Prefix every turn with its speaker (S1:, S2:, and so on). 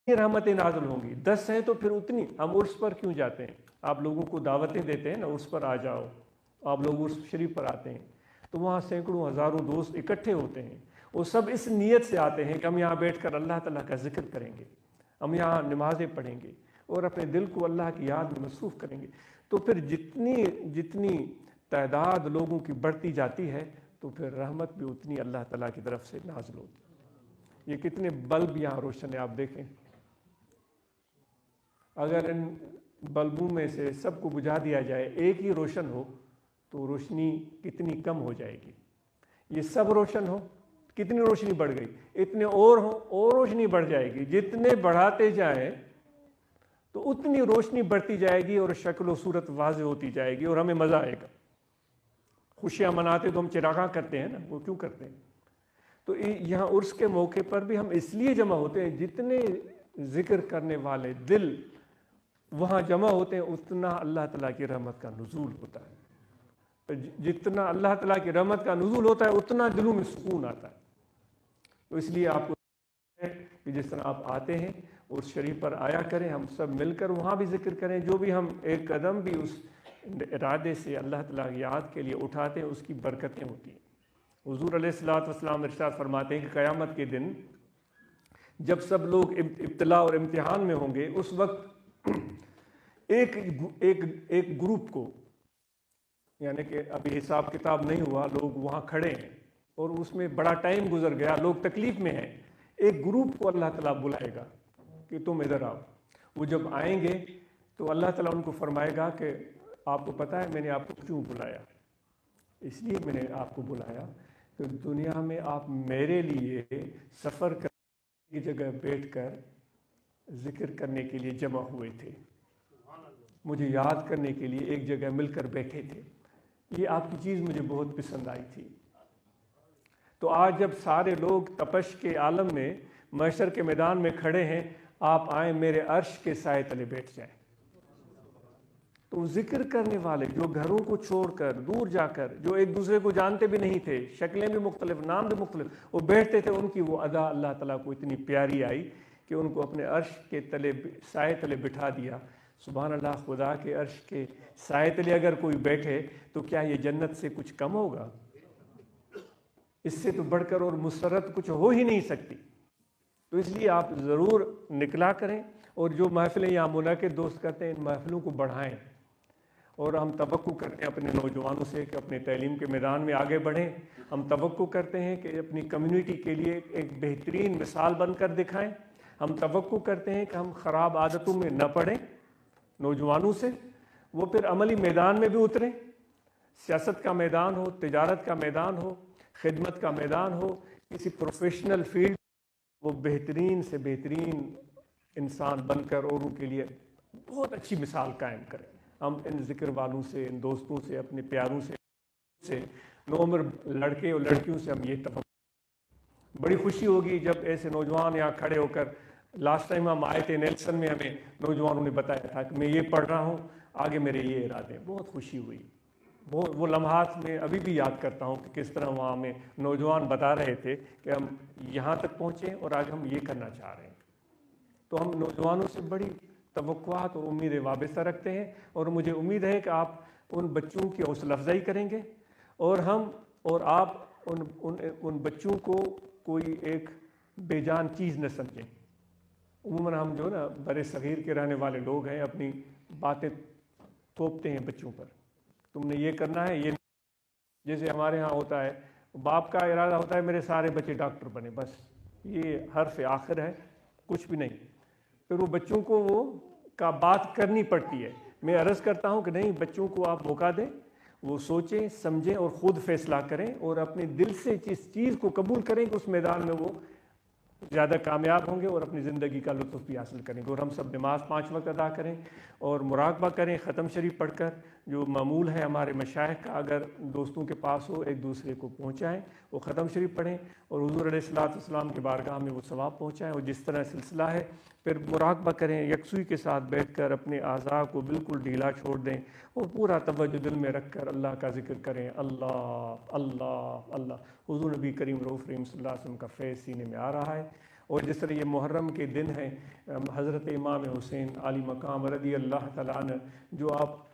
S1: रहमतें नाज़िल होंगी। 10 हैं तो फिर उतनी, हम उर्स पर क्यों जाते हैं? आप लोगों को दावतें देते हैं ना, उर्स पर आ जाओ, आप लोग उर्स शरीफ पर आते हैं तो वहाँ सैकड़ों हज़ारों दोस्त इकट्ठे होते हैं, वो सब इस नीयत से आते हैं कि हम यहाँ बैठकर अल्लाह ताला का जिक्र करेंगे, हम यहाँ नमाज़ें पढ़ेंगे और अपने दिल को अल्लाह की याद में मसरूफ़ करेंगे। तो फिर जितनी जितनी तादाद लोगों की बढ़ती जाती है तो फिर रहमत भी उतनी अल्लाह ताला की तरफ से नाज़िल होती है। ये कितने बल्ब यहाँ रोशन है, आप देखें, अगर इन बल्बों में से सबको बुझा दिया जाए, एक ही रोशन हो तो रोशनी कितनी कम हो जाएगी। ये सब रोशन हो, कितनी रोशनी बढ़ गई, इतने और हो और रोशनी बढ़ जाएगी। जितने बढ़ाते जाएं तो उतनी रोशनी बढ़ती जाएगी और शक्ल व सूरत वाज़ेह होती जाएगी और हमें मज़ा आएगा। खुशियाँ मनाते तो हम चिरागा करते हैं ना, वो क्यों करते हैं? तो यहाँ उर्स के मौके पर भी हम इसलिए जमा होते हैं, जितने जिक्र करने वाले दिल वहाँ जमा होते हैं उतना अल्लाह ताला की रहमत का नुज़ूल होता है। जितना अल्लाह ताला की रहमत का नुज़ूल होता है उतना दिलों में सुकून आता है। तो इसलिए आपको कि जिस तरह आप आते हैं उस शरीफ पर आया करें, हम सब मिलकर वहाँ भी जिक्र करें। जो भी हम एक कदम भी उस इरादे से अल्लाह ताला की याद के लिए उठाते हैं उसकी बरकतें होती हैं। हुज़ूर अलैहिस्सलातु वस्सलाम इरशाद फरमाते हैं कि क़यामत के दिन जब सब लोग इब्तिला और इम्तिहान में होंगे, उस वक्त एक ग्रुप को, यानी कि अभी हिसाब किताब नहीं हुआ, लोग वहाँ खड़े हैं और उसमें बड़ा टाइम गुजर गया, लोग तकलीफ में हैं, एक ग्रुप को अल्लाह ताला बुलाएगा कि तुम इधर आओ। वो जब आएंगे तो अल्लाह ताला उनको फरमाएगा कि आपको पता है मैंने आपको क्यों बुलाया? इसलिए मैंने आपको बुलाया कि दुनिया में आप मेरे लिए सफ़र करने की जगह बैठकर जिक्र करने के लिए जमा हुए थे, मुझे याद करने के लिए एक जगह मिलकर बैठे थे। ये आपकी चीज़ मुझे बहुत पसंद आई थी। तो आज जब सारे लोग तपश के आलम में महशर के मैदान में खड़े हैं, आप आए मेरे अर्श के साए तले बैठ जाएं। तो जिक्र करने वाले जो घरों को छोड़कर दूर जाकर, जो एक दूसरे को जानते भी नहीं थे, शक्लें भी मुख्तलिफ, नाम भी मुख्तलिफ, वो बैठते थे, उनकी वो अदा अल्लाह ताला को इतनी प्यारी आई कि उनको अपने अर्श के तले साए तले बिठा दिया। सुभान अल्लाह, खुदा के अर्श के साए तले अगर कोई बैठे तो क्या ये जन्नत से कुछ कम होगा? इससे तो बढ़कर और मुसरत कुछ हो ही नहीं सकती। तो इसलिए आप ज़रूर निकला करें और जो महफ़िलें यहाँ मुनाकिद दोस्त करते हैं, इन महफ़िलों को बढ़ाएं। और हम तवक्को करते हैं अपने नौजवानों से कि अपने तालीम के मैदान में आगे बढ़ें। हम तवक्को करते हैं कि अपनी कम्युनिटी के लिए एक बेहतरीन मिसाल बनकर दिखाएं। हम तवक्को करते हैं कि हम ख़राब आदतों में न पड़ें नौजवानों से, वो फिर अमली मैदान में भी उतरें। सियासत का मैदान हो, तिजारत का मैदान हो, खिदमत का मैदान हो, किसी प्रोफेशनल फील्ड, वो बेहतरीन से बेहतरीन इंसान बनकर और उनके लिए बहुत अच्छी मिसाल कायम करें। हम इन ज़िक्र वालों से, इन दोस्तों से, अपने प्यारों से नौउम्र लड़के और लड़कियों से हम ये तवक्को। बड़ी खुशी होगी जब ऐसे नौजवान यहाँ खड़े होकर, लास्ट टाइम हम आए थे नेल्सन में, हमें नौजवानों ने बताया था कि मैं ये पढ़ रहा हूँ, आगे मेरे ये इरादे हैं। बहुत खुशी हुई। वो लम्हात में अभी भी याद करता हूँ कि किस तरह वहाँ में नौजवान बता रहे थे कि हम यहाँ तक पहुँचे और आज हम ये करना चाह रहे हैं। तो हम नौजवानों से बड़ी तवक्कुआत और उम्मीदें वाबस्ता रखते हैं और मुझे उम्मीद है कि आप उन बच्चों की हौसला अफजाई करेंगे और हम और आप उन बच्चों को कोई एक बेजान चीज़ न समझें। उमूमन हम जो ना बड़े सग़ीर के रहने वाले लोग हैं, अपनी बातें थोपते हैं बच्चों पर, तुमने ये करना है, ये जैसे हमारे यहाँ होता है, बाप का इरादा होता है मेरे सारे बच्चे डॉक्टर बने, बस ये हर्फ आखिर है, कुछ भी नहीं। फिर वो बच्चों को वो का बात करनी पड़ती है। मैं अर्ज़ करता हूँ कि नहीं, बच्चों को आप मौका दें, वो सोचें समझें और ख़ुद फैसला करें और अपने दिल से जिस चीज़ को कबूल करें कि उस मैदान में वो ज़्यादा कामयाब होंगे और अपनी ज़िंदगी का लुत्फ़ भी हासिल करेंगे। और हम सब नमाज 5 वक्त अदा करें और मुराक़बा करें, ख़त्म शरीफ पढ़कर, जो मामूल है हमारे मशाइख़ का, अगर दोस्तों के पास हो एक दूसरे को पहुँचाएँ, वो ख़त्म शरीफ पढ़ें और हुज़ूर अलैहिस्सलातु वस्सलाम के बारगाह में वो सवाब पहुँचाएँ। और जिस तरह सिलसिला है फिर मुराक़बा करें, यकसुई के साथ बैठकर अपने आज़ा को बिल्कुल ढीला छोड़ दें और पूरा तवज्जो दिल में रख कर अल्लाह का ज़िक्र करें। अल्लाह अल्लाह अल्लाह। हुज़ूर नबी करीम रऊफ़ रहीम सल्लल्लाहु अलैहि वसल्लम का फैज़ सीने में आ रहा है اور جس طرح یہ محرم کے دن ہیں، حضرت امام حسین علی مقام رضی اللہ تعالیٰ عنہ جو آپ